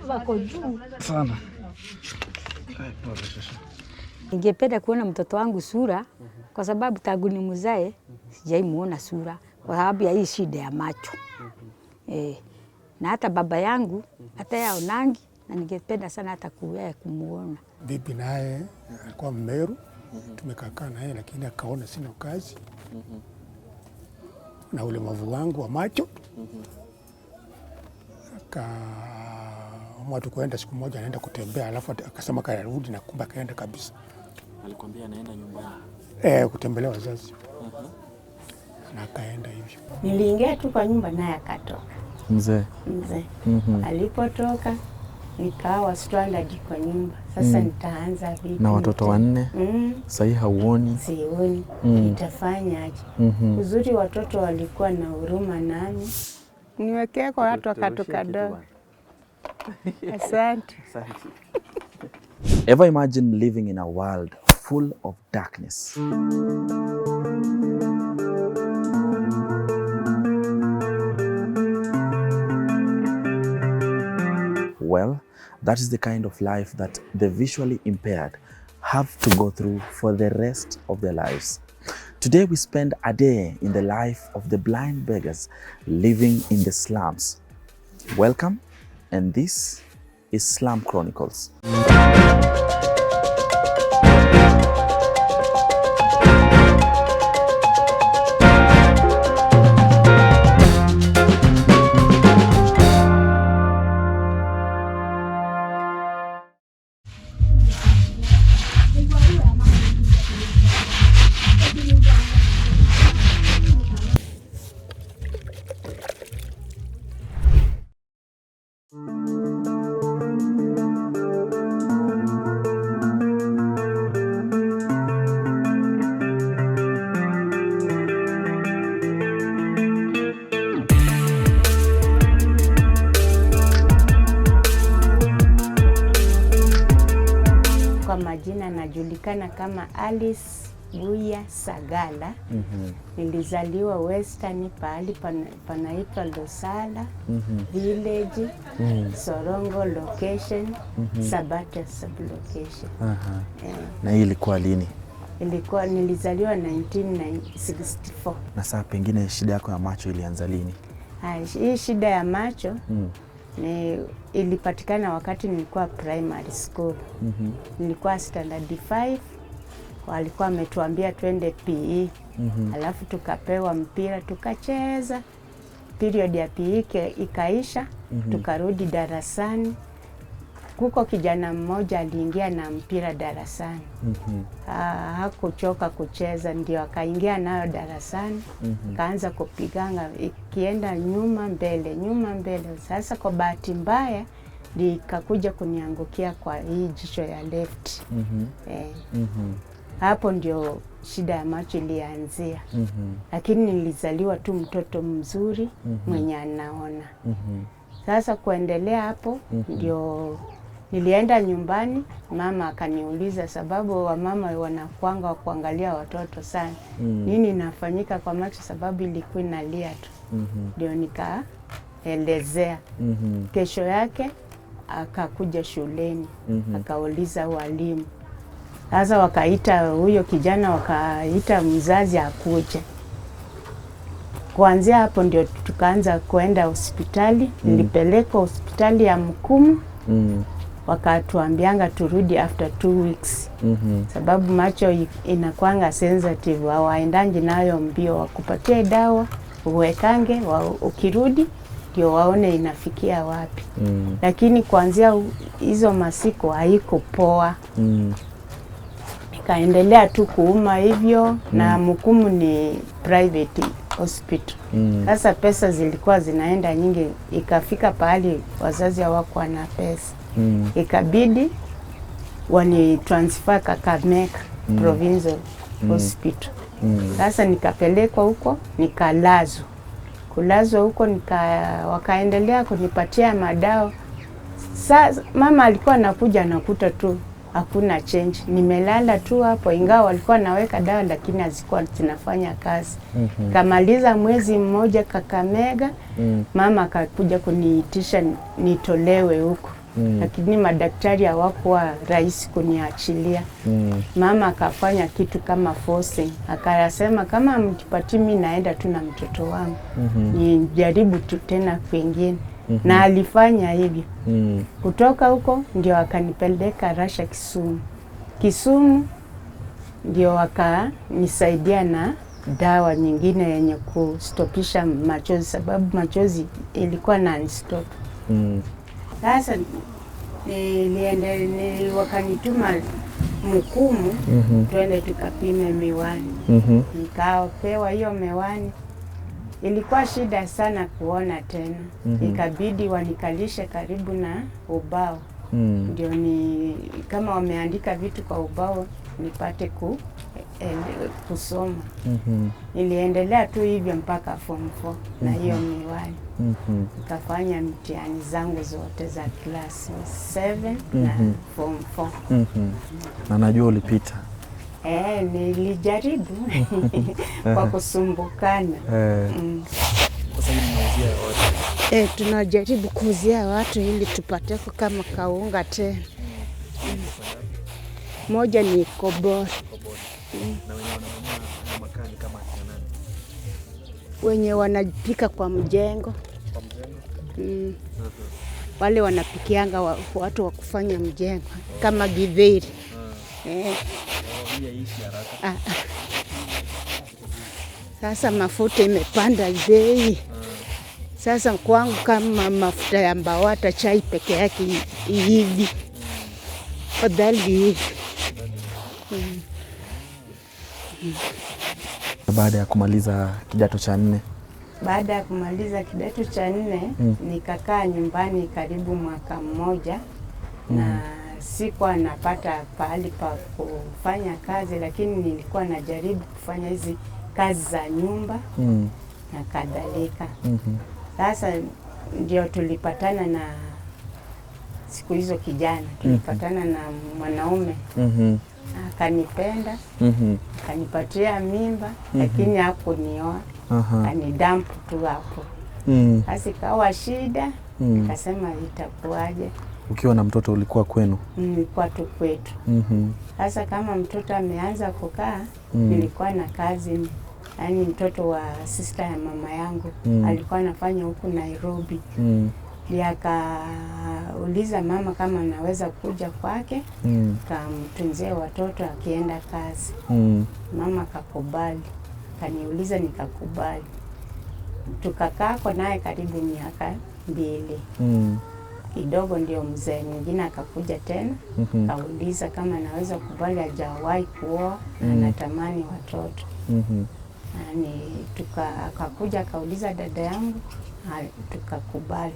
wako juu sana. Ningependa kuona mtoto wangu sura kwa sababu tangu nimzae sijaimuona sura kwa sababu ya hii shida ya macho. Na hata baba yangu hata yaonangi na ningependa sana hata kumuona. Bibi naye alikuwa Mmeru, tumekaa naye lakini akaona sina kazi. Na ulemavu wangu wa macho. Akaamua tukaenda siku moja anaenda kutembea, alafu akasema karudi na kumbe akaenda kabisa. Alikwambia anaenda nyumbani? Kutembelea wazazi. Na akaenda hivyo. Niliingia tu kwa nyumba naye akatoka. Mzee. Alipotoka nikawa stranded kwa nyumba. Sasa nitaanza vipi? Na watoto 4? Sasa hauoni? Sioni. Nitafanyaje? Uzuri watoto walikuwa na huruma nami. Niwekea kwa watu wakati kadogo. Asante. Ever imagine living in a world full of darkness? Well, that is the kind of life that the visually impaired have to go through for the rest of their lives. Today we spend a day in the life of the blind beggars living in the slums. Welcome, and this is Slum Chronicles. Majina najulikana kama Alice Buya Sagala. Nilizaliwa Western pahali panaitwa Losala Village, Sorongo location, Sabata sublocation. Na hii ilikuwa lini? Nilizaliwa 1964. Na saa pengine shida yako ya macho ilianza lini? Hii shida ya macho ilipatikana wakati nilikuwa primary school. Nilikuwa standard 5, walikuwa wametuambia twende PE. Alafu tukapewa mpira tukacheza. Period ya PE ikaisha, tukarudi darasani. Kuko kijana mmoja aliingia na mpira darasani. Hakuchoka kucheza, ndio akaingia nayo darasani. Kaanza kupiganga, ikienda nyuma mbele, nyuma mbele. Sasa kwa bahati mbaya likakuja kuniangukia kwa hii jicho ya left. Hapo ndio shida ya macho ilianzia. Lakini nilizaliwa tu mtoto mzuri mwenye anaona. Sasa kuendelea hapo ndio nilienda nyumbani, mama akaniuliza sababu wamama wanakuanga wa kuangalia watoto sana. Nini inafanyika kwa macho sababu ilikuwa inalia tu. Ndio nikaelezea. Kesho yake akakuja shuleni, akauliza walimu. Sasa wakaita huyo kijana, wakaita mzazi akuje. Kuanzia hapo ndio tukaanza kuenda hospitali. Nilipelekwa hospitali ya Mkumu. Wakatuambianga turudi after 2 weeks. Sababu macho inakuanga sensitive, hawaendangi nayo mbio, wakupatie dawa uwekange, ukirudi ndio waone inafikia wapi. Lakini kuanzia hizo masiku haikupoa. Ikaendelea tu kuuma hivyo. Na Mkumu ni private hospital. Sasa pesa zilikuwa zinaenda nyingi, ikafika pahali wazazi hawakuwa na pesa. Ikabidi wani transfer Kakamega Provincial Hospital. Sasa nikapelekwa huko, nikalazwa. Kulazwa huko wakaendelea kunipatia madawa. Sasa mama alikuwa anakuja nakuta tu hakuna change. Nimelala tu hapo, ingawa walikuwa naweka dawa lakini hazikuwa zinafanya kazi. Kamaliza mwezi mmoja Kakamega, mama akakuja kuniitisha nitolewe huko. lakini madaktari hawakuwa rahisi kuniachilia. Mama akafanya kitu kama forcing, akasema kama mtipati mimi naenda tu na mtoto wangu nijaribu tu tena kwingine. Na alifanya hivyo. Kutoka huko ndio akanipeleka Rasha Kisumu ndio wakanisaidia na dawa nyingine yenye kustopisha machozi, sababu machozi ilikuwa non-stop. Sasa wakanituma Mukumu, twende tukapime miwani. Nikapewa hiyo miwani. Ilikuwa shida sana kuona tena. Ikabidi wanikalishe karibu na ubao. Ndio kama wameandika vitu kwa ubao nipate kusoma. Niliendelea tu hivyo mpaka form 4 na hiyo miwani. Nikafanya mtihani zangu zote za class 7 na form 4. Na najua ulipita. Nilijaribu kwa kusumbukana. Sasa hivi mnauzia watu? Tunajaribu kuuzia watu ili tupate kama kaunga tena. Moja ni Kobori. Na wenye wananunua makani kama akina nani? Wenye wanapika kwa mjengo. Kwa mjengo? Wale wanapikianga watu wa kufanya mjengo kama Githeri. Sasa mafuta imepanda bei. Sasa kwangu kama mafuta ya Mbawata chai peke yake hivi. Fadhali. Baada ya kumaliza kidato cha 4. Baada ya kumaliza kidato cha 4 nikakaa nyumbani karibu mwaka mmoja. Na sikuwa napata pahali pa kufanya kazi, lakini nilikuwa najaribu kufanya hizi kazi za nyumba na kadhalika. Sasa ndio tulipatana na siku hizo kijana, tulipatana na mwanaume. Akanipenda, akanipatia mimba, lakini hakunioa. Akanidampu tu hapo. Sasa ikawa shida, akasema itakuwaje. Ukiwa na mtoto ulikuwa kwenu? Nilikuwa tu kwetu. Sasa kama mtoto ameanza kukaa, nilikuwa na kazi. Yaani mtoto wa sister ya mama yangu alikuwa anafanya huku Nairobi. Akauliza mama kama anaweza kuja kwake kamtunzie watoto akienda kazi. Mama akakubali. Kaniuliza nikakubali. Tukakaa kwa naye karibu miaka 2. Kidogo ndio mzee mwingine akakuja tena. Kauliza kama anaweza kubali, hajawahi kuoa na anatamani watoto. Akakuja akauliza dada yangu, tukakubali.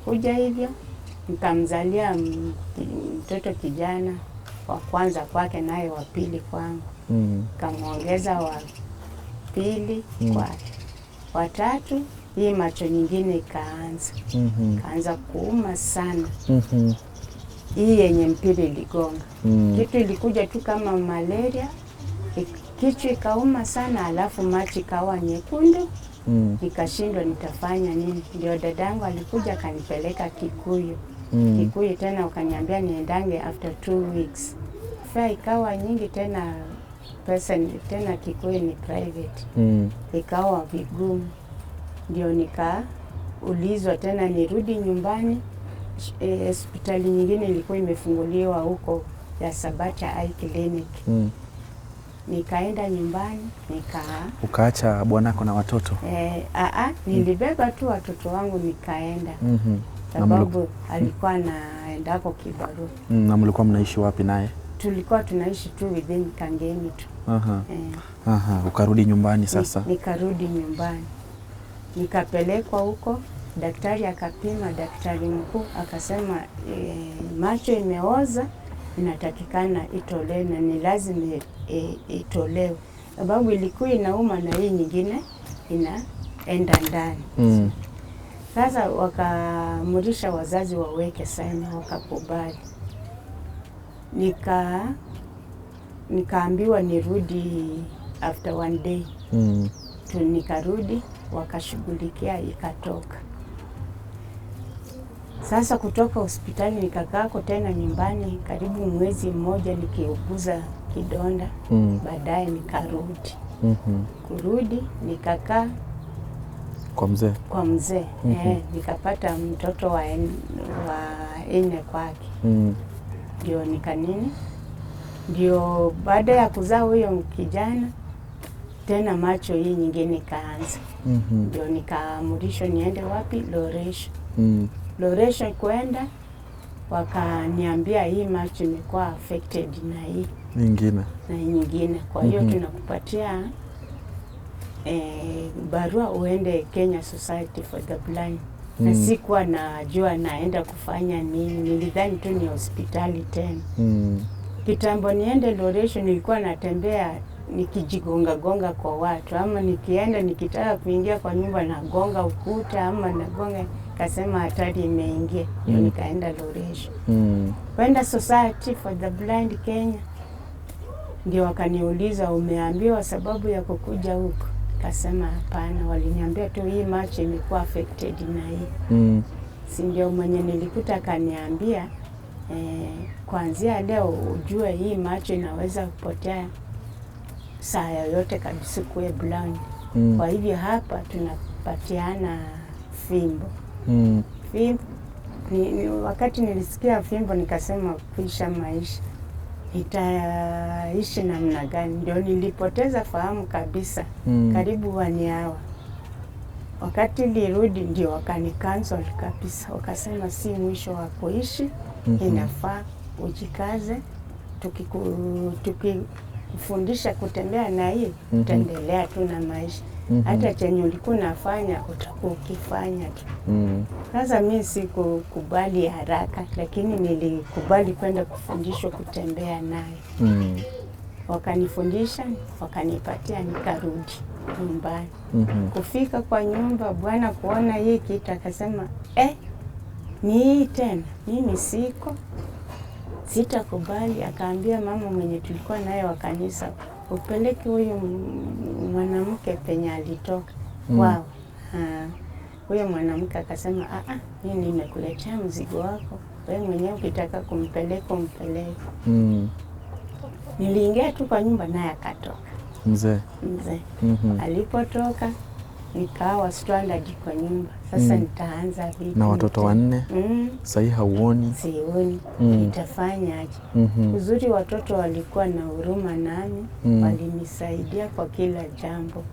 Kuja hivyo nikamzalia mtoto kijana wa kwanza kwake, naye wa pili kwangu. Kamwongeza wa pili kwake. Wa tatu hii macho nyingine ikaanza kuuma sana. Hii yenye mpira iligonga. Kitu ilikuja tu kama malaria. Kichwa ikauma sana, alafu macho ikawa nyekundu. Nikashindwa nitafanya nini. Ndio dadangu alikuja akanipeleka Kikuyu. Kikuyu tena ukaniambia niendange after 2 weeks. Fare ikawa nyingi tena, pesa tena Kikuyu ni private. Ikawa vigumu. Ndio nikaulizwa tena nirudi nyumbani. Hospitali nyingine ilikuwa imefunguliwa huko ya Sabata Eye Clinic. Nikaenda nyumbani, Ukaacha bwanako na watoto? Nilibeba tu watoto wangu nikaenda. Sababu alikuwa anaendako kibarua. Na mlikuwa mnaishi wapi naye? Tulikuwa tunaishi tu within Kangemi tu. Ukarudi nyumbani sasa? Nikarudi nyumbani. Nikapelekwa huko, daktari akapima, daktari mkuu akasema macho imeoza, inatakikana itolewe na ni lazima itolewe. Sababu ilikuwa inauma na hii nyingine inaenda ndani. Sasa wakaamrisha wazazi waweke saini, wakakubali. Nikaambiwa nirudi after 1 day. Nikarudi, wakashughulikia, ikatoka. Sasa kutoka hospitali nikakaako tena nyumbani karibu mwezi mmoja nikiuguza kidonda. Baadaye nikarudi. Kurudi nikakaa kwa mzee. Nikapata mtoto wa 4 kwake. Ndio ndio baada ya kuzaa huyo kijana tena macho hii nyingine ikaanza. Ndio nikaamrishwa niende wapi? Loresho. Loresho kwenda wakaniambia hii macho imekuwa affected na hii nyingine. Kwa hiyo tunakupatia barua uende Kenya Society for the Blind. Na sikuwa najua naenda kufanya nini, nilidhani tu ni hospitali tena. Kitambo niende Loresho nilikuwa natembea nikijigonga kwa watu, ama nikienda nikitaka kuingia kwa nyumba nagonga ukuta ama nagonga, kasema hatari imeingia. Nikaenda Loresho. Kwenda Society for the Blind Kenya. Ndio wakaniuliza umeambiwa sababu ya kukuja huko? Kasema hapana, waliniambia tu hii macho imekuwa affected na hii. Si ndio mwenye nilikuta kaniambia kuanzia leo ujue hii macho inaweza kupotea saa yoyote kabisa kuwe blind. Kwa hivyo hapa tunapatiana fimbo. Wakati nilisikia fimbo nikasema kuisha maisha itaishi namna gani? Ndio nilipoteza fahamu kabisa. Karibu 1 hour. Wakati nilirudi ndio wakani-cancel kabisa. Wakasema si mwisho wa kuishi, inafaa ujikaze. Tukikufundisha kutembea na hii, utaendelea tu na maisha. Hata chenye ulikuwa unafanya utakuwa ukifanya tu. Sasa mimi sikukubali haraka, lakini nilikubali kwenda kufundishwa kutembea naye. Wakanifundisha, wakanipatia, nikarudi nyumbani. Kufika kwa nyumba, bwana kuona hii kitu akasema, ni hii tena, mimi sitakubali. Akaambia mama mwenye tulikuwa naye wa kanisa, upeleke huyo mwanamke penye alitoka. Wao. Huyo mwanamke akasema, mimi nimekuletea mzigo wako, wewe mwenyewe ukitaka kumpeleka umpeleke. Niliingia tu kwa nyumba naye akatoka. Mzee. Alipotoka nikawa stranded kwa nyumba. Sasa nitaanza vipi? Na watoto 4? Sasa hauoni? Sioni. Nitafanya aje? Uzuri watoto walikuwa na huruma nami, walinisaidia kwa kila jambo.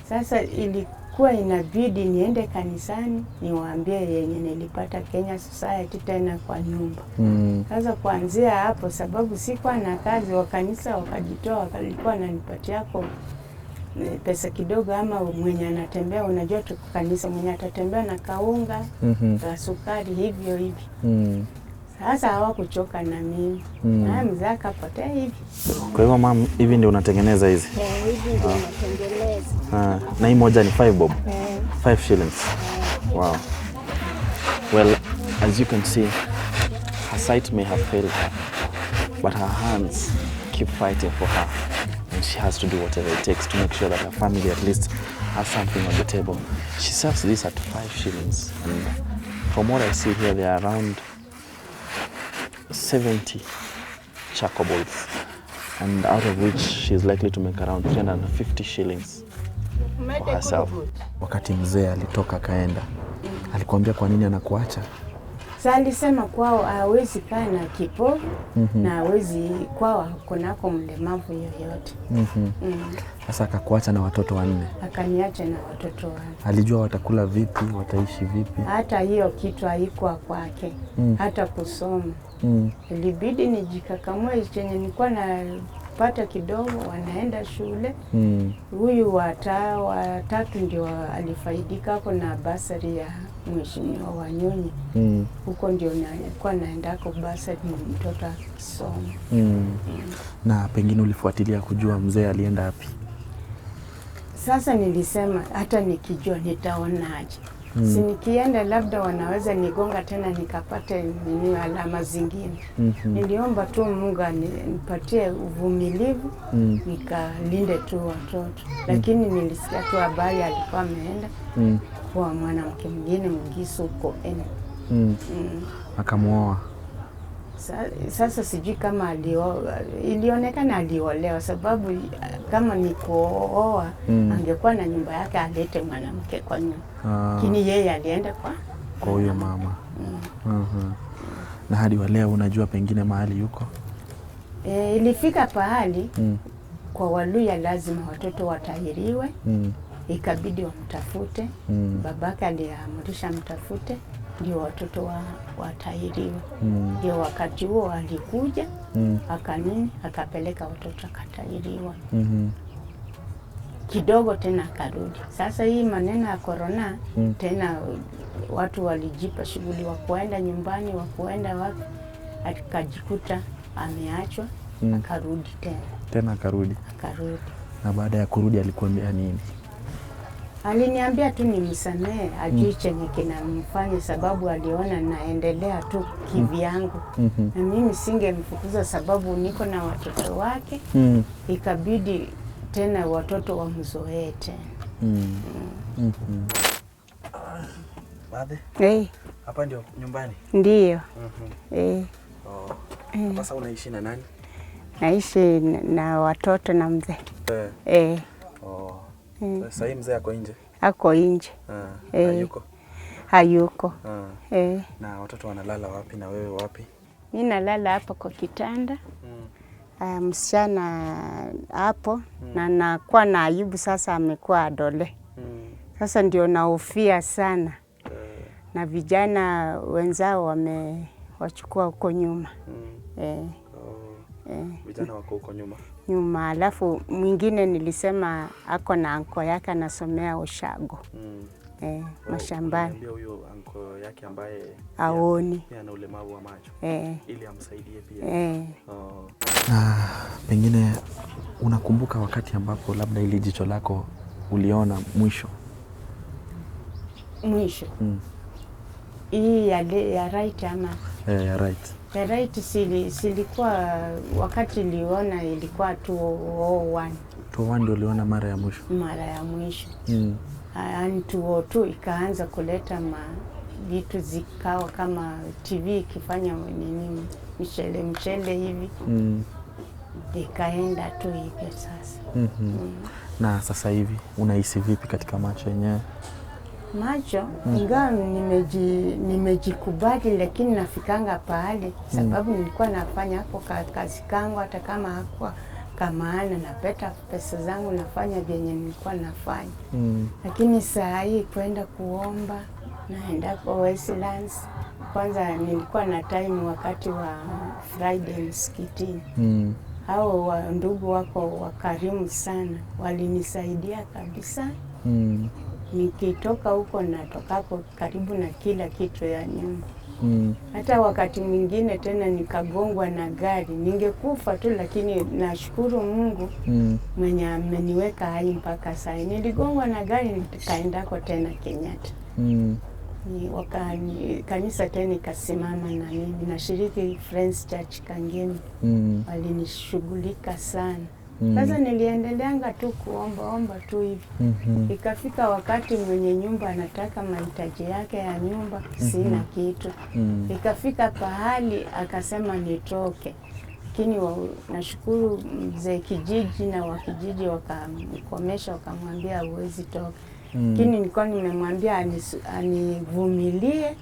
Sasa ilikuwa inabidi niende kanisani niwaambie yenye nilipata Kenya Society tena kwa nyumba. Sasa kuanzia hapo, sababu sikuwa na kazi, wa kanisa wakajitoa, walikuwa wananipatia pesa kidogo, ama mwenye anatembea, unajua tuko kanisa, mwenye atatembea na kaunga na sukari hivyo hivi. Sasa hawakuchoka na mimi. Na mzee akapotea hivi. Kwa hivyo mama, hivi ndio unatengeneza hizi? Hivi ndio natengeneza. Na hii moja ni 5 bob? 5 shillings. Wow. Well, as you can see, her sight may have failed her, but her hands keep fighting for her. And she has to do whatever it takes to make sure that her family at least has something on the table. She serves this at 5 shillings. And from what I see here, there are around 70 chocoballs, and out of which she's likely to make around 350 shillings for herself. Wakati mzee alitoka kaenda, alikwambia kwa nini anakuacha? Sasa alisema kwao hawezi kaa na kipofu na hawezi kwao kunako mlemavu yoyote. Sasa akakuacha na watoto 4? Akaniacha na watoto 4. Alijua watakula vipi, wataishi vipi? Hata hiyo kitu haikuwa kwake. Hata kusoma. Ilibidi nijikakamue chenye nilikuwa napata kidogo, wanaenda shule. Huyu watatu ndio alifaidika hapo na basari ya Mheshimiwa Wanyonyi. Huko ndio nilikuwa naenda kwa basari mtoto akisoma. Na pengine ulifuatilia kujua mzee alienda wapi? Sasa nilisema hata nikijua nitaonaje. Si nikienda labda wanaweza nigonga tena nikapate alama zingine. Niliomba tu Mungu nipatie uvumilivu, nikalinde tu watoto. Lakini nilisikia tu habari alikuwa ameenda kwa mwanamke mwingine Mgisu huko Akamuoa. Sasa sijui kama ilionekana aliolewa, sababu kama ni kuoa angekuwa na nyumba yake, alete mwanamke kwa nyumba. Lakini yeye alienda kwa huyo mama. Na hadi wa leo unajua pengine mahali yuko? Ilifika pahali kwa Waluya lazima watoto watahiriwe. Ikabidi wamtafute. Babake aliamrisha mtafute ndio watoto watahiriwe. Ndio wakati huo alikuja akapeleka watoto akatahiriwa. Kidogo tena akarudi. Sasa hii maneno ya corona tena watu walijipa shughuli wa kuenda nyumbani, wa kuenda wapi, akajikuta ameachwa. Akarudi tena akarudi. Na baada ya kurudi alikuambia nini? Aliniambia tu nimsamehe, ajui chenye kinamfanya, sababu aliona naendelea tu kivyangu. Na mimi singemfukuza sababu niko na watoto wake. Ikabidi tena watoto wamzoee tena. Baadhi? Hapa ndio nyumbani? Ndiyo. Sasa unaishi na nani? Naishi na watoto na mzee. Sasa hii mzee ako nje? Ako nje. Hayuko? Hayuko. Na watoto wanalala wapi na wewe wapi? Mimi nalala hapa kwa kitanda. Msichana hapo na nakuwa na aibu sasa, amekuwa adole. Sasa ndio nahofia sana. Na vijana wenzao wamewachukua huko nyuma. Vijana wako huko nyuma. Alafu mwingine nilisema ako na anko yake anasomea Ushago. Mashambani. Ndio huyo anko yake ambaye aoni. Ana ulemavu wa macho. Ili amsaidie pia. Na pengine unakumbuka wakati ambapo labda ili jicho lako uliona mwisho? Hii ya right ama? Ya right. Ya right silikuwa wakati niliona ilikuwa 201. 201 ndio uliona mara ya mwisho? Mara ya mwisho. 202 ikaanza kuleta vitu zikawa kama TV ikifanya nini mchele hivi. Ikaenda tu hivyo sasa. Na sasa hivi unahisi vipi katika macho yenyewe? Macho ingawa nimejikubali, lakini nafikanga pahali sababu nilikuwa nafanya hapo kazi kangu, hata kama hakuwa kamaana napata pesa zangu nafanya vyenye nilikuwa nafanya. Lakini saa hii kwenda kuomba naenda kwa Westlands. Kwanza nilikuwa na time wakati wa Friday msikitini. Hao ndugu wako wakarimu sana, walinisaidia kabisa. Nikitoka huko natokako karibu na kila kitu ya nyumba. Hata wakati mwingine tena nikagongwa na gari, ningekufa tu, lakini nashukuru Mungu mwenye ameniweka hai mpaka sasa. Niligongwa na gari nikaendako tena Kenyatta. Kanisa tena ikasimama na mimi, nashiriki Friends Church Kangemi. Walinishughulika sana. Sasa niliendeleanga tu kuomba tu hivi. Ikafika wakati mwenye nyumba anataka mahitaji yake ya nyumba, sina kitu. Ikafika pahali akasema nitoke. Lakini nashukuru mzee kijiji na wakijiji wakamkomesha, wakamwambia huwezi toka. Lakini nilikuwa nimemwambia anivumilie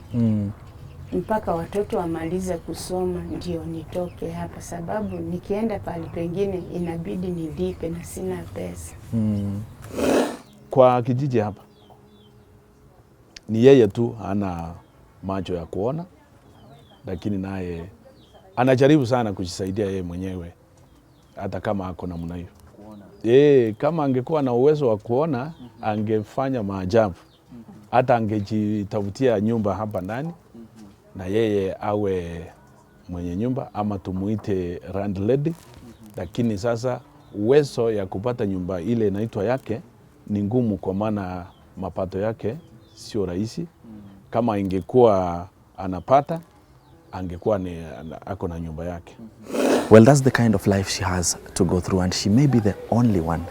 mpaka watoto wamalize kusoma ndio nitoke hapa, sababu nikienda pale pengine inabidi nilipe na sina pesa. Kwa kijiji hapa ni yeye tu hana macho ya kuona, lakini naye anajaribu sana kujisaidia yeye mwenyewe, hata kama ako namna hiyo. Kama angekuwa na uwezo wa kuona angefanya maajabu, hata angejitafutia nyumba hapa ndani na yeye awe mwenye nyumba ama tumuite landlady. Lakini sasa uwezo ya kupata nyumba ile inaitwa yake ni ngumu, kwa maana mapato yake sio rahisi. Kama ingekuwa anapata angekuwa ako na nyumba yake. Well, that's the kind of life she has to go through, and she may be the only one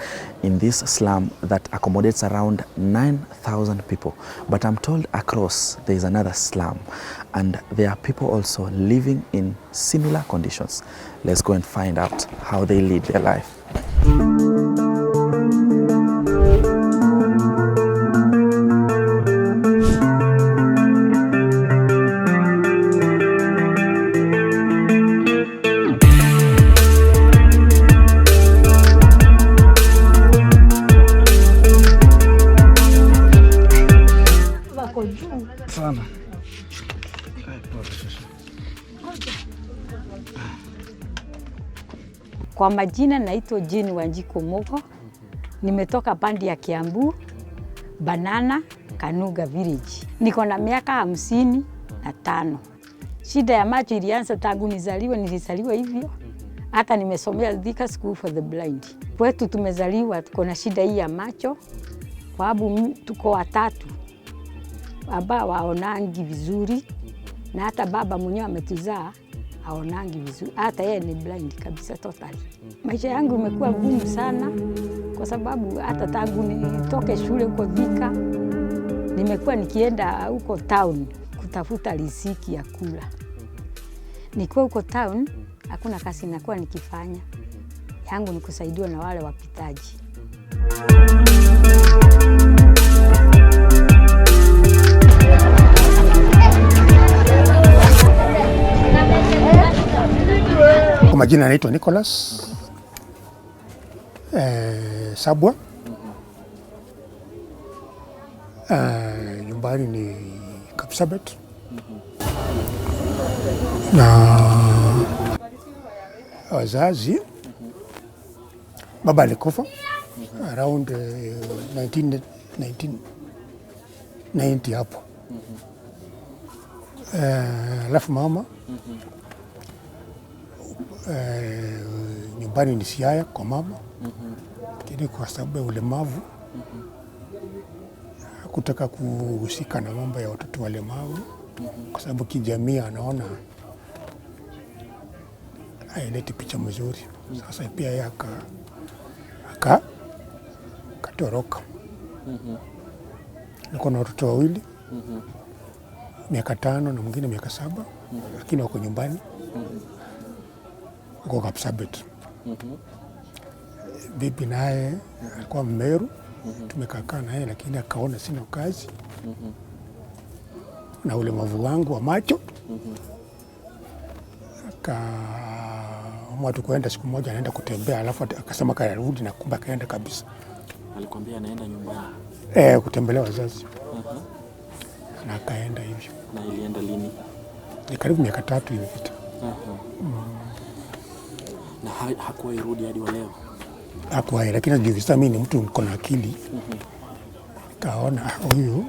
in this slum that accommodates around 9,000 people. But I'm told across there is another slum, and there are people also living in similar conditions. Let's go and find out how they lead their life. Kwa majina naitwa Jane Wanjiku Mugo. Nimetoka pande ya Kiambu, Banana, Kanuga Village. Niko na miaka 55. Shida ya macho ilianza tangu nizaliwe, nilizaliwa hivyo. Hata nimesomea Thika School for the Blind. Kwetu tumezaliwa tuko na shida hii ya macho. Kwa sababu tuko watatu. Baba waonangi vizuri na hata baba mwenyewe ametuzaa haonangi vizuri. Hata yeye ni blind kabisa totally. Maisha yangu imekuwa ngumu sana kwa sababu hata tangu nitoke shule huko Thika nimekuwa nikienda huko town kutafuta riziki ya kula. Nikiwa huko town hakuna kazi nakuwa nikifanya. Yangu ni kusaidiwa na wale wapitaji. Kwa majina anaitwa Nicholas Sabwa. Nyumbani ni Kapsabet. Na wazazi baba alikufa around 1990 hapo. Alafu mama nyumbani ni Siaya kwa mama. Lakini kwa sababu ya ulemavu kutaka kuhusika na mambo ya watoto walemavu kwa sababu kijamii anaona haileti picha mzuri. Sasa pia yeye akatoroka. Niko na watoto wawili, miaka 5 na mwingine miaka 7, lakini wako nyumbani. Kwa Kapsabet. Bibi naye alikuwa Mmeru. Tumekaa naye lakini akaona sina kazi. Na ulemavu wangu wa macho. Akaamua tukwenda siku moja anaenda kutembea, alafu akasema karudi na kumbe akaenda kabisa. Alikwambia anaenda nyumbani? Kutembelea wazazi. Na akaenda hivyo. Na ilienda lini? Ni karibu miaka 3 imepita. Na hakuwa irudi hadi wa leo? Hakuwa, lakini najua mimi ni mtu mko na akili. Kaona huyu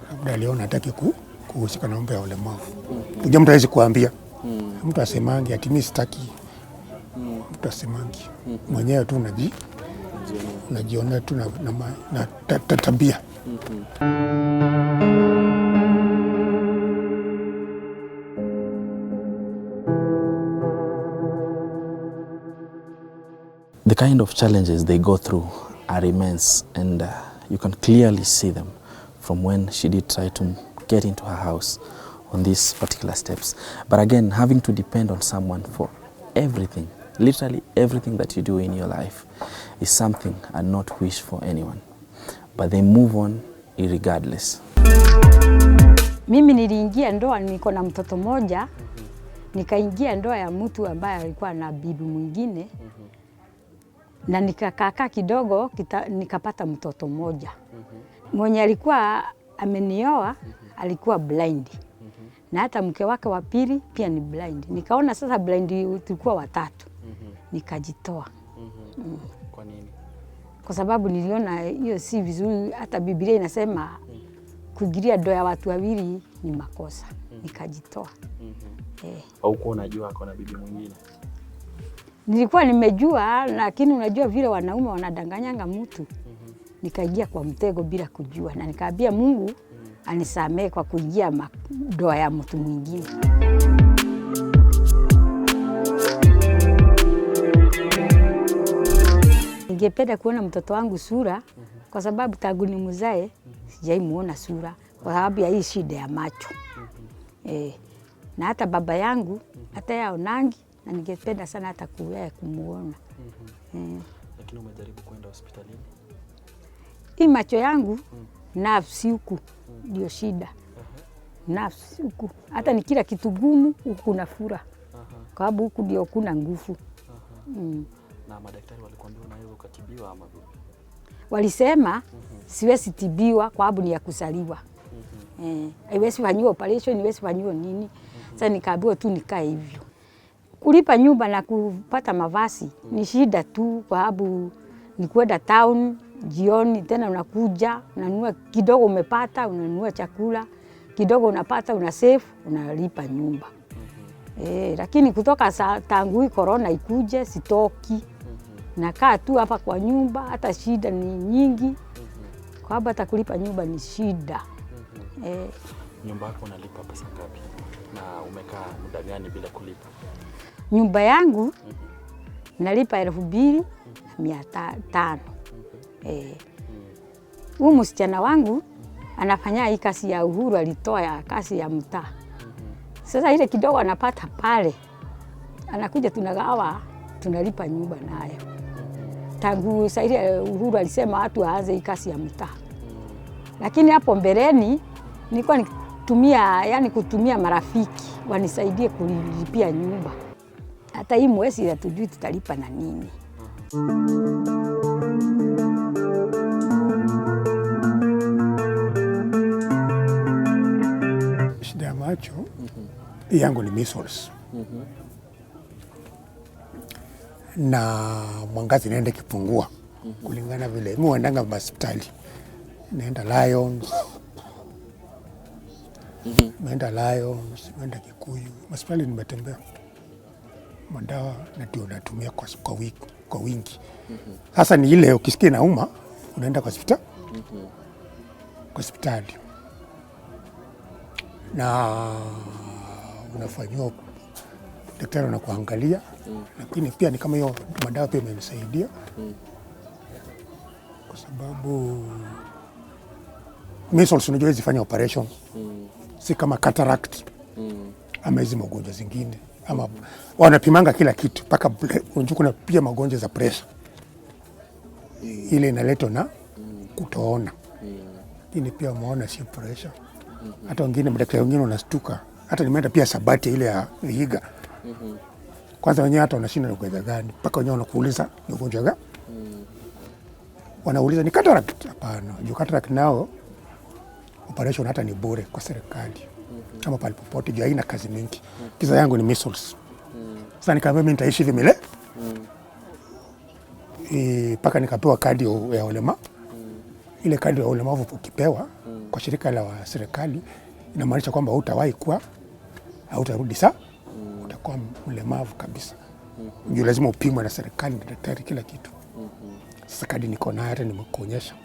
labda aliona hataki kuhusika na mambo ya ulemavu. Unajua mtu hawezi kuambia. Mtu asemangi ati mimi sitaki. Mtu asemangi. Mwenyewe tu unajiona tu na tabia. The kind of challenges they go through are immense, and you can clearly see them from when she did try to get into her house on these particular steps. But again, having to depend on someone for everything, literally everything that you do in your life, is something I not wish for anyone. But they move on irregardless. Mimi niliingia ndoa, niko na mtoto mmoja. Nikaingia ndoa ya mtu ambaye alikuwa na bibi mwingine. Na nikakaa kidogo nikapata mtoto mmoja. Mwenye alikuwa amenioa alikuwa blind. Na hata mke wake wa pili pia ni blind. Nikaona sasa blind tulikuwa watatu. Nikajitoa. Kwa nini? Kwa sababu niliona hiyo si vizuri. Hata Biblia inasema kuingilia ndoa ya watu wawili ni makosa. Nikajitoa. Haukuwa unajua ako na bibi mwingine? Nilikuwa nimejua, lakini unajua vile wanaume wanadanganyanga mtu. Nikaingia kwa mtego bila kujua, na nikaambia Mungu anisamee kwa kuingia madoa ya mtu mwingine. Ningependa kuona mtoto wangu sura kwa sababu tangu nimzae sijaimuona sura kwa sababu ya hii shida ya macho. Na hata baba yangu hata yaonangi, na ningependa sana hata kumuona. Lakini umejaribu kwenda hospitalini? Hii macho yangu nafsi huku ndio shida. Nafsi huku hata ni kila kitu gumu huku nafura. Kwa sababu huku ndio kuna nguvu. Na madaktari walikuambia unaweza ukatibiwa ama vipi? Walisema siwezi tibiwa kwa sababu ni ya kusaliwa. Haiwezi fanyiwa operation, haiwezi fanyiwa nini. Sasa nikaambiwa tu nikae hivyo. Kulipa nyumba na kupata mavazi ni shida tu kwa sababu ni kwenda town jioni, tena unakuja unanunua kidogo, umepata unanunua chakula kidogo, unapata una save, unalipa nyumba. Lakini kutoka tangu hii corona ikuje sitoki. Nakaa tu hapa kwa nyumba, hata shida ni nyingi. Kwa sababu hata kulipa nyumba ni shida. Nyumba yako unalipa pesa ngapi? Na umekaa muda gani bila kulipa? Nyumba yangu nalipa 2,500. Huyu msichana wangu anafanya hii kazi ya Uhuru, alitoa ya kazi ya mtaa. Sasa ile kidogo anapata pale, anakuja tunagawa, tunalipa nyumba nayo. Tangu sasa ile Uhuru alisema watu waanze hii kazi ya mtaa. Lakini hapo mbeleni nilikuwa kutumia marafiki wanisaidie kulipia nyumba. Hata hii mwezi hatujui tutalipa na nini. Shida ya macho yangu ni measles. Na mwangazi naenda kipungua kulingana vile mimi huendanga hospitali. Naenda Lions. Naenda Kikuyu. Hospitali nimetembea. Madawa ndio natumia kwa wingi. Sasa ni ile ukisikia nauma unaenda kwa hospitali. Na unafanywa daktari anakuangalia, lakini pia ni kama hiyo madawa pia imenisaidia. Kwa sababu measles unajua zifanya operation. Si kama cataract. Ama hizi magonjwa zingine. Ama wanapimanga kila kitu mpaka kuna pia magonjwa za pressure. Ile inaletwa na kutoona. Lakini pia umeona si pressure. Hata wengine madaktari wengine wanastuka. Hata nimeenda pia Sabati ile ya Vihiga. Kwanza wenyewe hata wanashinda ni ugonjwa gani, mpaka wenyewe wanakuuliza ni ugonjwa gani. Wanauliza ni cataract. Hapana, juu cataract nao operation hata ni bure kwa serikali. Kama pale popote juu haina kazi mingi. Kisa yangu ni measles. Sasa nikamwambia mimi nitaishi hivi milele. Mpaka nikapewa kadi ya ulemavu. Ile kadi ya ulemavu ukipewa kwa shirika la serikali inamaanisha kwamba hautarudi saa, utakuwa mlemavu kabisa. Juu lazima upimwe na serikali na daktari kila kitu. Sasa kadi niko nayo hata nimekuonyesha.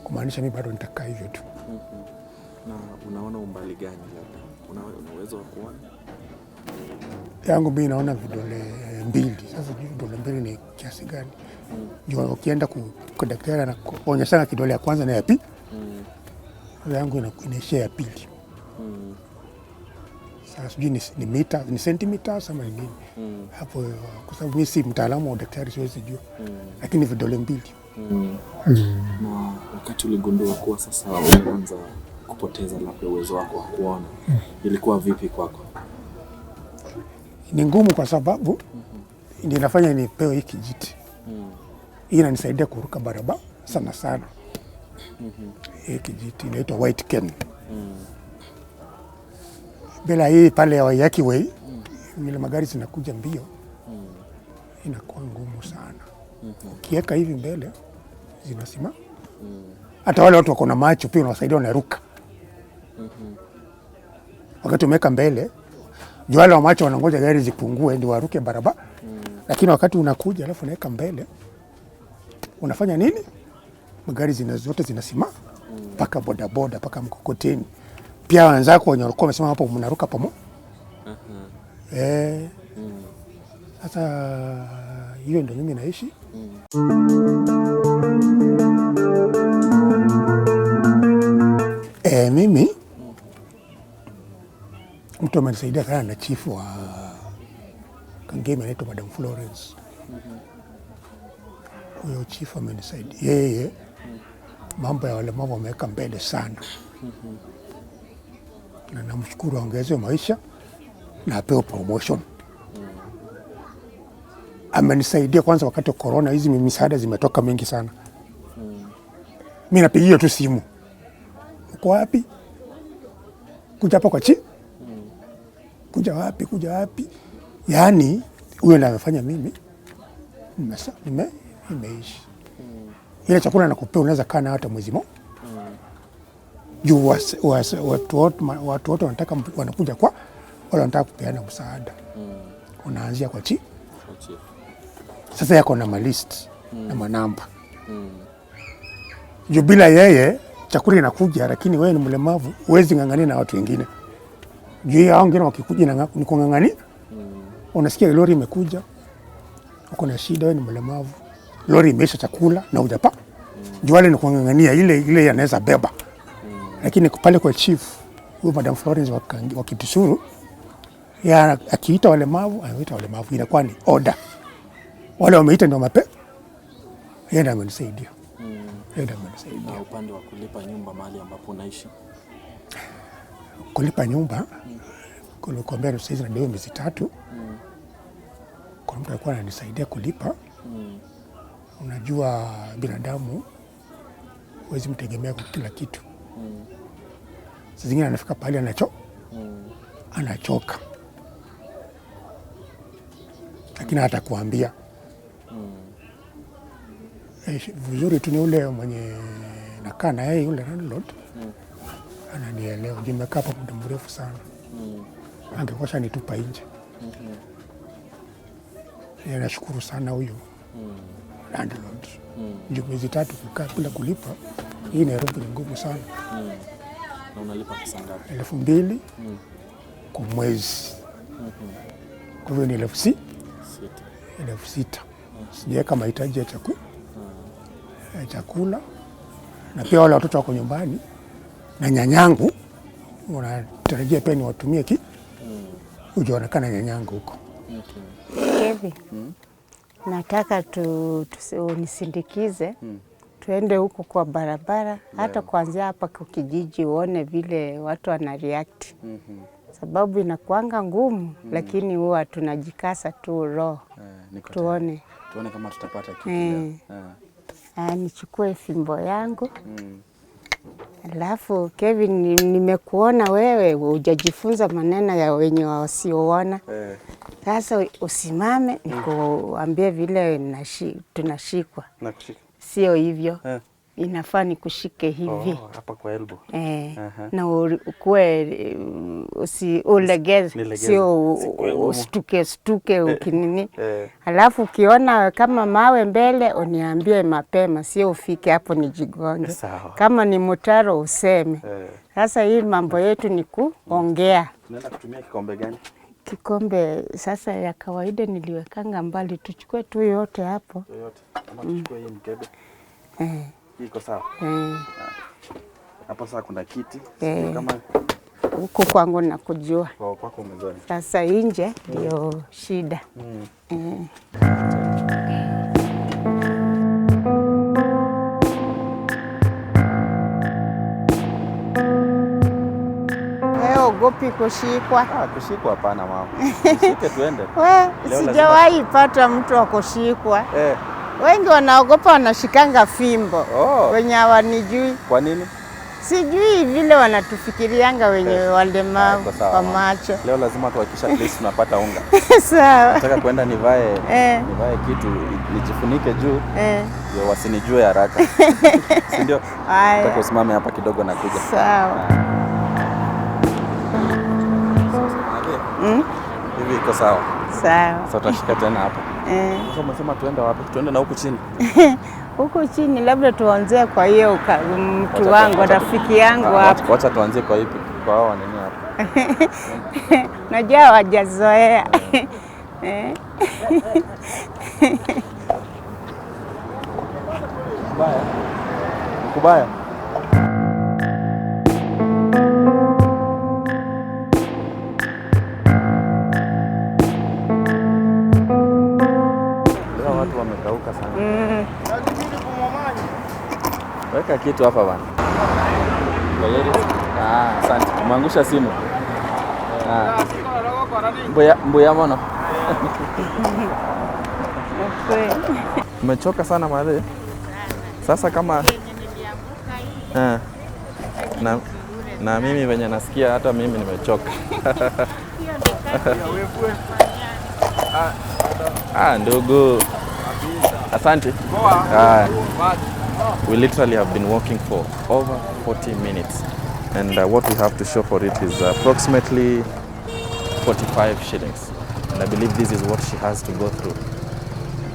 Kumaanisha mimi bado nitakaa hivyo tu. Na unaona umbali gani labda? Una uwezo wa kuona? Yangu mimi naona vidole 2. Sasa vidole 2 ni kiasi gani? Juu ukienda kwa daktari anakuonyesha kidole ya kwanza na ya pili. Yangu inaishia ya pili. Sasa sijui ni mita, ni centimeters ama ni nini. Hapo kwa sababu mimi si mtaalamu wa daktari siwezi jua. Lakini vidole 2. Na wakati uligundua kuwa sasa unaanza kupoteza labda uwezo wako wa kuona, ilikuwa vipi kwako? Ni ngumu kwa sababu ndio inafanya nipewe hii kijiti. Hii inanisaidia kuruka barabara sana. Hii kijiti inaitwa white cane. Bila hii pale ya Waiyaki Way, vile magari zinakuja mbio, inakuwa ngumu sana. Ukiweka hivi mbele, zinasimama. Hata wale watu wako na macho pia unawasaidia wanaruka. Wakati umeweka mbele, juu wale wa macho wanangoja gari zipungue ndio waruke barabara. Lakini wakati unakuja alafu unaweka mbele, unafanya nini? Magari zote zinasimama. mpaka bodaboda mpaka mkokoteni. Pia wenzako wenye walikuwa wamesema hapo mnaruka pamoja. Sasa hiyo ndio mimi naishi. Mimi mtu amenisaidia sana na chief wa Kangemi anaitwa Madam Florence. Huyo chief amenisaidia. Yeye mambo ya walemavu ameweka mbele sana. Na namshukuru, aongezewe maisha na apewe promotion. Amenisaidia kwanza wakati wa corona, hizi misaada zimetoka mingi sana. Mimi napigia tu simu. Uko wapi? Kuja hapa kwa kuja wapi? Kuja wapi? Yaani huyo ndiye amefanya mimi nimeishi. Ile chakula nakupea unaweza kaa na hata mwezi mmoja. Juu watu wote wanataka, wanakuja kwa wale wanataka kupeana msaada. Unaanzia kwa sasa yako na malist na manamba. Juu bila yeye chakula inakuja, lakini wewe ni mlemavu huwezi ngangania na watu wengine. Juu hao wengine wakikuja na ni kungangania. Unasikia lori imekuja, uko na shida, wewe ni mlemavu, lori imeisha chakula na hujapa. Juu wale ni kungangania ile anaweza beba. Lakini pale kwa chief huyo Madam Florence wakitusuru, ya akiita walemavu anaita walemavu, inakuwa ni order. Wale wameita ndio yeye ndiye amenisaidia. Na upande wa kulipa nyumba mahali ambapo unaishi? Kulipa nyumba kulikwambia sasa na ndio miezi 3. Kwa mtu alikuwa ananisaidia kulipa. Unajua binadamu huwezi mtegemea kwa kila kitu. Sasa zingine anafika pale anachoka. Lakini hata kuambia vizuri tu ni ule mwenye nakaa na yeye, yule landlord ananielewa. Nimekaa hapa muda mrefu sana. Angekosha nitupa nje. Nashukuru sana huyo landlord. Ndio miezi 3 kukaa bila kulipa. Hii Nairobi ni ngumu sana. Na unalipa pesa ngapi? 2,000 kwa mwezi. Kwa hivyo ni 6,000. Sijaweka mahitaji ya chakula. Na pia wale watoto wako nyumbani na nyanyangu unatarajia pia niwatumie ujaonekana nyanyangu huko. Hivi nataka unisindikize tuende huko kwa barabara, hata kuanzia hapa kwa kijiji uone vile watu wana react. Sababu inakuanga ngumu, lakini huwa tunajikasa tu roho. Tuone kama tutapata kitu leo. Nichukue fimbo yangu. Alafu Kevin, nimekuona wewe hujajifunza maneno ya wenye wasioona. Sasa usimame nikuambie vile tunashikwa. Nakushika. Sio hivyo. Inafaa nikushike hivi. Hapa kwa elbow. Na ukue ulegeze, sio ustuke ukinini. Alafu ukiona kama mawe mbele uniambie mapema, sio ufike hapo nijigonge. Kama ni mtaro useme. Sasa hii mambo yetu ni kuongea. Tunaenda kutumia kikombe gani? Kikombe sasa ya kawaida niliwekanga mbali, tuchukue tu yote hapo. Yote. Ama tuchukue hii mkebe. Iko sawa? Hapo sasa kuna kiti. Kama huko kwangu nakujua. Kwako umezoea. Sasa nje ndio shida. Ogopi kushikwa? Kushikwa hapana mama. Shike tuende. Sijawahi pata mtu wa kushikwa. Wengi wanaogopa, wanashikanga fimbo. Wenye hawanijui. Kwa nini? Sijui vile wanatufikirianga wenye walemavu kwa macho. Leo lazima tuhakikishe at least tunapata unga. Sawa. Nataka kwenda nivae kitu nijifunike juu. Ndio wasinijue haraka. Si ndio? Nataka usimame hapa kidogo na kuja. Sawa. Hivi iko sawa? Sawa. Sasa tutashika tena hapa. Sasa umesema tuende wapi? Tuende na huku chini. Huku chini labda tuanzie kwa hiyo mtu wangu, rafiki yangu hapa. Wacha tuanzie kwa ipi? Kwa hao nini hapa? Najua hawajazoea. Kubaya. Leo watu wamekauka sana. Weka kitu hapa bwana. Asante. Umeangusha simu. Mbuya mono. Umechoka sana madhe. Sasa kama na mimi venye nasikia hata mimi nimechoka. Ndugu. Asante. We literally have been walking for over 40 minutes and what we have to show for it is approximately 45 shillings. And I believe this is what she has to go through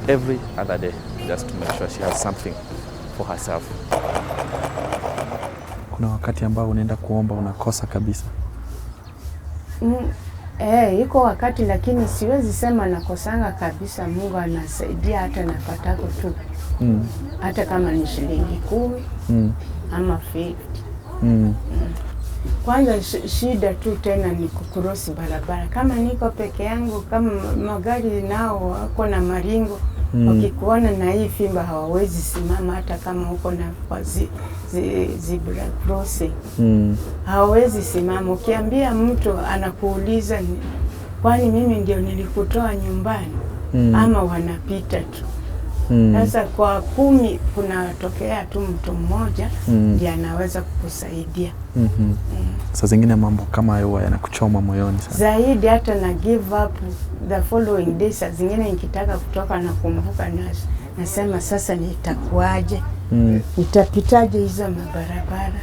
every other day just to make sure she has something for herself. Kuna wakati ambao unaenda kuomba unakosa kabisa? Iko wakati, lakini siwezi sema nakosanga kabisa. Mungu anasaidia hata napatako tu. Hata kama ni shilingi 10 ama 50. Kwanza shida tu tena ni kukurosi barabara. Kama niko peke yangu, kama magari nao wako na maringo, wakikuona na hii fimba hawawezi simama, hata kama uko na zebra crossing. Hawawezi simama. Ukiambia mtu anakuuliza, kwani mimi ndio nilikutoa nyumbani? Ama wanapita tu. Sasa kwa 10 kunatokea tu mtu mmoja ndiye anaweza kukusaidia. Saa zingine mambo kama hayo yanakuchoma moyoni sana. Zaidi hata na give up the following day. Saa zingine nikitaka kutoka na kumbuka nasema sasa nitakuaje? Nitapitaje hizo mabarabara?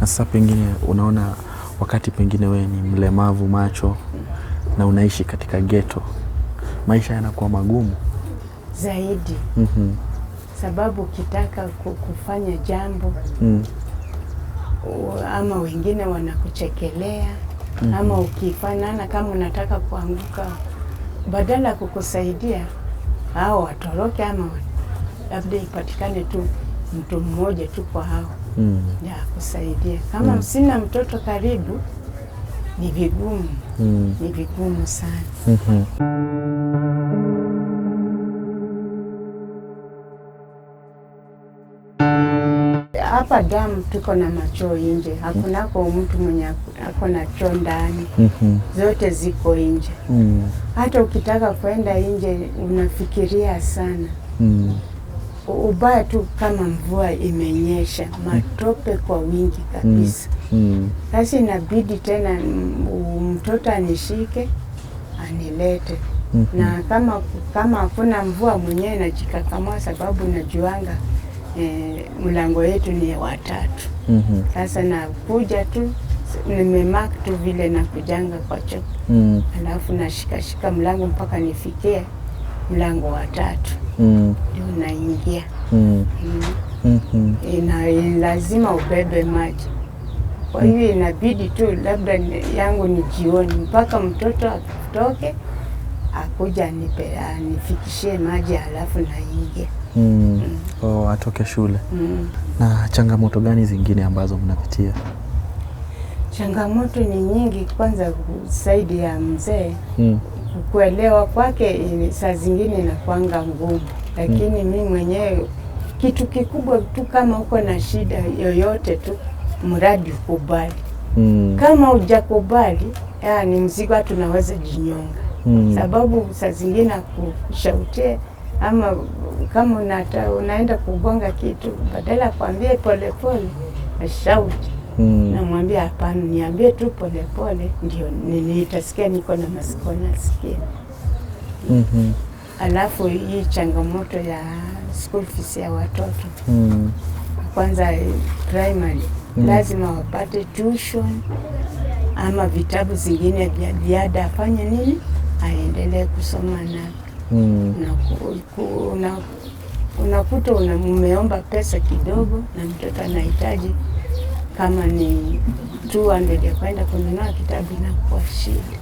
Na sasa pengine unaona wakati pengine wewe ni mlemavu macho na unaishi katika ghetto, maisha yanakuwa magumu zaidi. Sababu ukitaka kufanya jambo ama wengine wanakuchekelea, ama ukifanana kama unataka kuanguka, badala kukusaidia hao watoroke, ama labda ipatikane tu mtu mmoja tu kwa hao ya kusaidia. Kama sina mtoto karibu, ni vigumu. Ni vigumu sana. Hapa damu tuko na machoo nje. Hakunako mtu mwenye ako na choo ndani. Zote ziko nje. Hata ukitaka kwenda nje unafikiria sana. Ubaya tu kama mvua imenyesha, matope kwa wingi kabisa. Sasa inabidi tena mtoto anishike anilete. Na kama hakuna mvua mwenyewe najikakamua, sababu najuanga mlango yetu ni 3. Sasa nakuja tu, nimemark tu vile nakujanga kwa choo. Alafu nashika mlango mpaka nifikie mlango wa 3. Ndio naingia. Lazima ubebe maji. Kwa hiyo inabidi tu labda yangu ni jioni mpaka mtoto atoke akuja anifikishie maji, alafu naingia. Atoke shule. Na changamoto gani zingine ambazo mnapitia? Changamoto ni nyingi. Kwanza zaidi ya mzee, kuelewa kwake saa zingine inakuanga ngumu, lakini mimi mwenyewe kitu kikubwa tu, kama uko na shida yoyote tu, mradi ukubali. Kama hujakubali, ni mzigo, tunaweza jinyonga. Sababu saa zingine kushautia, ama kama unaenda kugonga kitu, badala kuambia pole pole, shout. Namwambia hapana, niambie tu pole pole, ndio nitasikia, niko na masikio nasikia. Alafu hii changamoto ya school fees ya watoto. Kwanza primary, lazima wapate tuition ama vitabu zingine vya ziada, afanye nini, aendelee kusoma na Unakuta umeomba pesa kidogo na mtoto anahitaji kama ni 200 ya kwenda kununua kitabu inakuwa shida.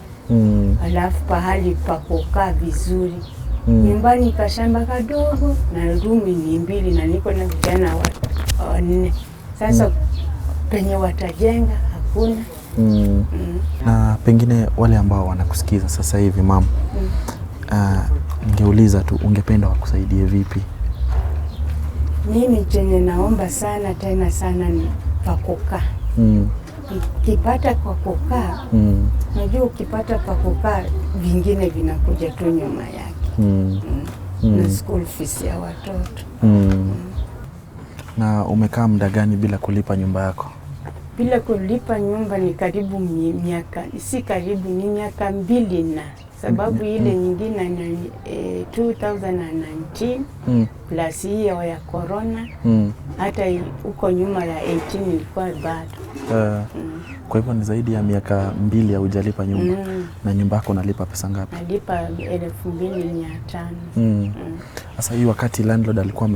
Alafu pahali pa kukaa vizuri. Nyumbani kashamba kadogo na rumi ni 2 na niko na vijana 4. Sasa penye watajenga hakuna. Na pengine wale ambao wanakusikiza sasa hivi mama, ningeuliza tu ungependa wakusaidie vipi? Mimi chenye naomba sana tena sana ni pa kukaa. Ukipata kwa kukaa, najua ukipata pa kukaa vingine vinakuja tu nyuma yake. Na school fees ya watoto. Na umekaa muda gani bila kulipa nyumba yako? Bila kulipa nyumba ni karibu miaka, si karibu, ni miaka 2 na sababu ile nyingine ni 2019 plus hiyo ya corona. Hata huko nyuma ya 18 ilikuwa bado. Kwa hivyo ni zaidi ya miaka 2 hujalipa nyumba. Na nyumba yako unalipa pesa ngapi? Nalipa 2,500. Sasa hii wakati landlord alikuwa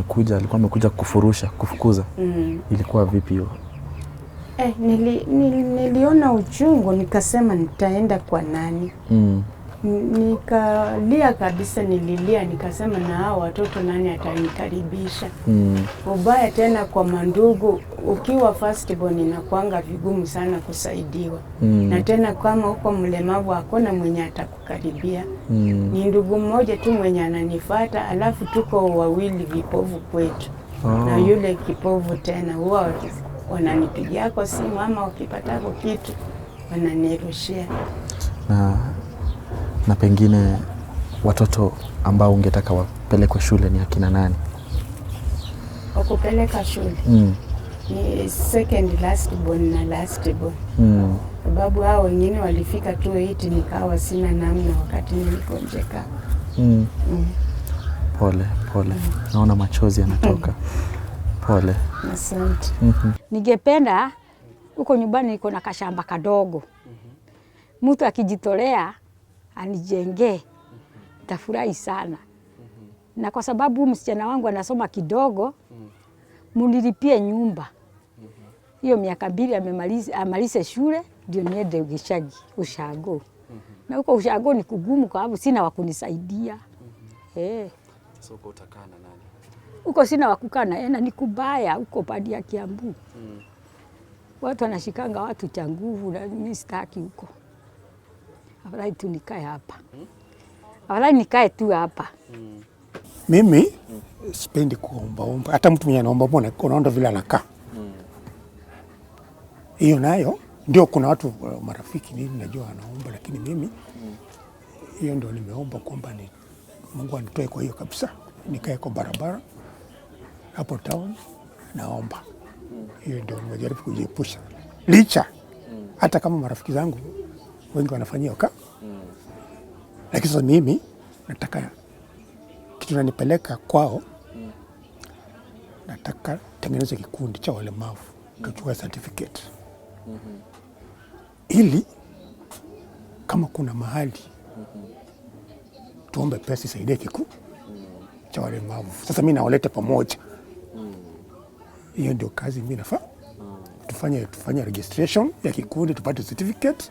amekuja kufukuza. Ilikuwa vipi hiyo? Niliona uchungu, nikasema nitaenda kwa nani. Nikalia kabisa, nililia, nikasema na hao watoto nani atanikaribisha. Ubaya tena kwa mandugu, ukiwa first born inakuanga vigumu sana kusaidiwa. Na tena kama uko mlemavu hakuna mwenye atakukaribia. Ni ndugu mmoja tu mwenye ananifuata, alafu tuko 2 vipovu kwetu. Na yule kipovu tena huwa wananipigia kwa simu ama wakipata kitu wananirushia. Na pengine watoto ambao ungetaka wapelekwe shule ni akina nani? Wakupeleka shule ni second last born na last born. Sababu hao wengine walifika tu 8 nikawa sina namna wakati nilikonjeka. Pole. Naona machozi yanatoka. Pole. Asante. Ningependa huko nyumbani niko na kashamba kadogo. Mtu akijitolea anijengee, tafurahi sana. Na kwa sababu msichana wangu anasoma kidogo, munilipie nyumba. Hiyo miaka 2 amalize shule ndio niende ushago. Na huko ushago ni kugumu kwa sababu sina wakunisaidia. So uko utakaa na nani? Huko sina wakukaa na ni kubaya huko padi ya Kiambu. Watu wanashikanga watu cha nguvu na mimi sitaki huko. Afadhali tu nikae hapa. Afadhali nikae tu hapa. Mimi sipendi kuomba. Hata mtu mwenye anaomba unaona vile anakaa. Hiyo nayo ndio kuna watu marafiki nini najua anaomba, lakini mimi hiyo ndio nimeomba kwamba ni Mungu anitoe kwa hiyo kabisa. Nikae kwa barabara hapo town naomba. Hiyo ndio nimejaribu kujiepusha. Licha hata kama marafiki zangu wengi wanafanyia ka. Lakini sasa mimi nataka kitu nanipeleka kwao. Nataka tengeneza kikundi cha walemavu kuchukua certificate. Ili kama kuna mahali tuombe pesa isaidie kikundi cha walemavu. Sasa mimi nawaleta pamoja. Hiyo ndio kazi mimi nafaa. Tufanye registration ya kikundi, tupate certificate.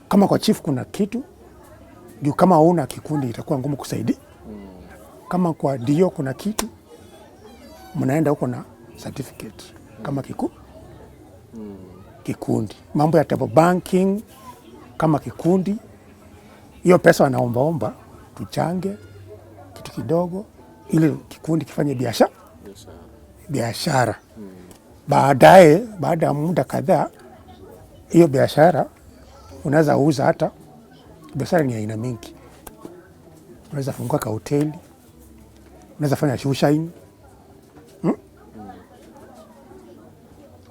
Kama kwa chief kuna kitu, juu kama huna kikundi itakuwa ngumu kusaidia. Kama kwa dio kuna kitu, mnaenda huko na certificate. Kama kikundi. Mambo ya table banking, kama kikundi, hiyo pesa wanaomba, tuchange kitu kidogo, ili kikundi kifanye biashara. Baadaye, baada ya muda kadhaa, hiyo biashara unaweza uza hata, biashara ni aina mingi. Unaweza fungua ka hoteli, unaweza fanya shoeshine,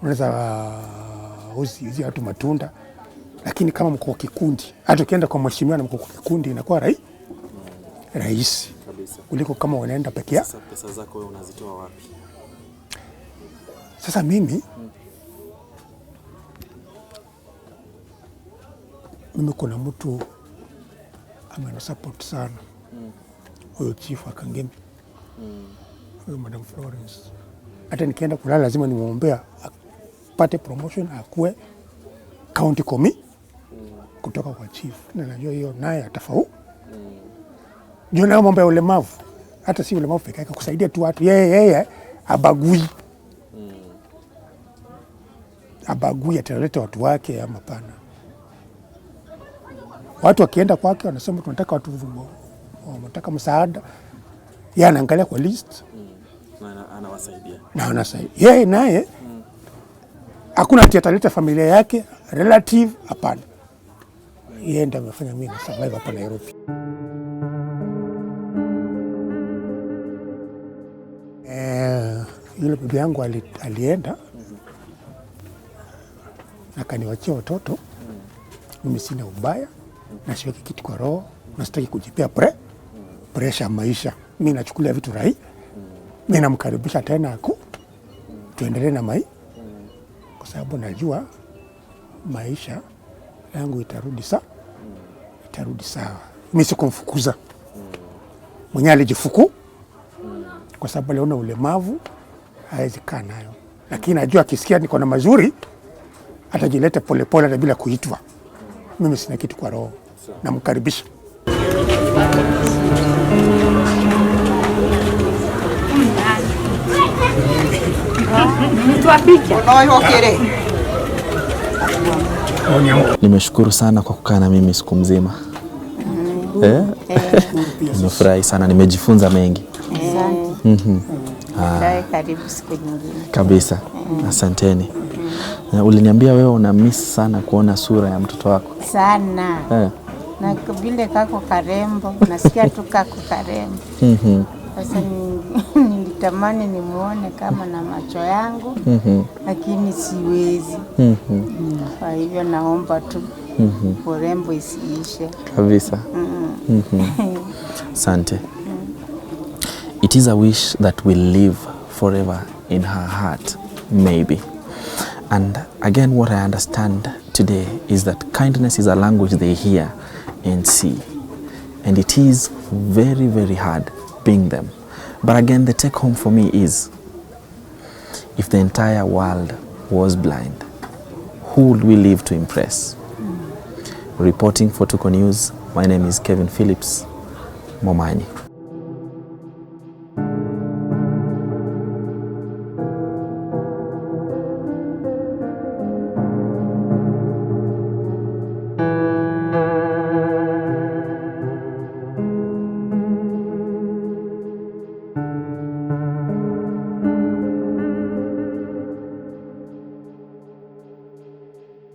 unaweza uzi watu matunda. Lakini kama mko kikundi, hata ukienda kwa mheshimiwa na mko kikundi inakuwa rahisi kuliko kama unaenda peke yako. Sasa pesa zako wewe unazitoa wapi? Sasa mimi kuna mtu amenisupport sana. Huyo chief Akangemi. Huyo Madam Florence. Hata nikienda kulala lazima nimwombea apate promotion akue county committee kutoka kwa chief. Na najua hiyo naye atafaulu. Ndio na mambo ya ulemavu. Hata si ulemavu pekee yake, kusaidia tu watu. Yeye abagui. Abagui ataleta watu wake ama pana. Watu wakienda kwake wanasema tunataka watu wanataka msaada. Yeye anaangalia kwa list. Anawasaidia. Na anasaidia. Yeye naye hakuna ati ataleta familia yake, relative, hapana. Yeye ndiye amefanya mimi na survive hapa Nairobi. Yule bibi yangu alienda na kaniwachia watoto. Mimi sina ubaya, na siweki kitu kwa roho, na sitaki kujipea pressure maisha. Mimi nachukulia vitu rahisi. Mimi namkaribisha tena tuendelee na kwa sababu najua maisha yangu itarudi sawa. Mimi sikumfukuza. Mwenye alijifuku kwa sababu aliona ulemavu hawezi kaa nayo. Lakini najua akisikia niko na mazuri atajileta polepole na bila kuitwa. Mimi sina kitu kwa roho. Namkaribisha. Nimeshukuru sana kwa kukaa na mimi siku mzima. Nimefurahi sana, nimejifunza mengi. Karibu siku nyingine. Kabisa. Asanteni. Uliniambia wewe una miss sana kuona sura ya mtoto wako. Sana. Na vile kako karembo, nasikia tu kako karembo. Sasa nilitamani nimuone kama na macho yangu, lakini siwezi. Kwa hivyo naomba tu urembo isiishe. Kabisa. Asante. It is a wish that will live forever in her heart, maybe. And again, what I understand today is that kindness is a language they hear and see. And it is very, very hard being them. But again, the take home for me is, if the entire world was blind, who would we live to impress? Reporting for Tuko News, my name is Kevin Phillips, Momanyi.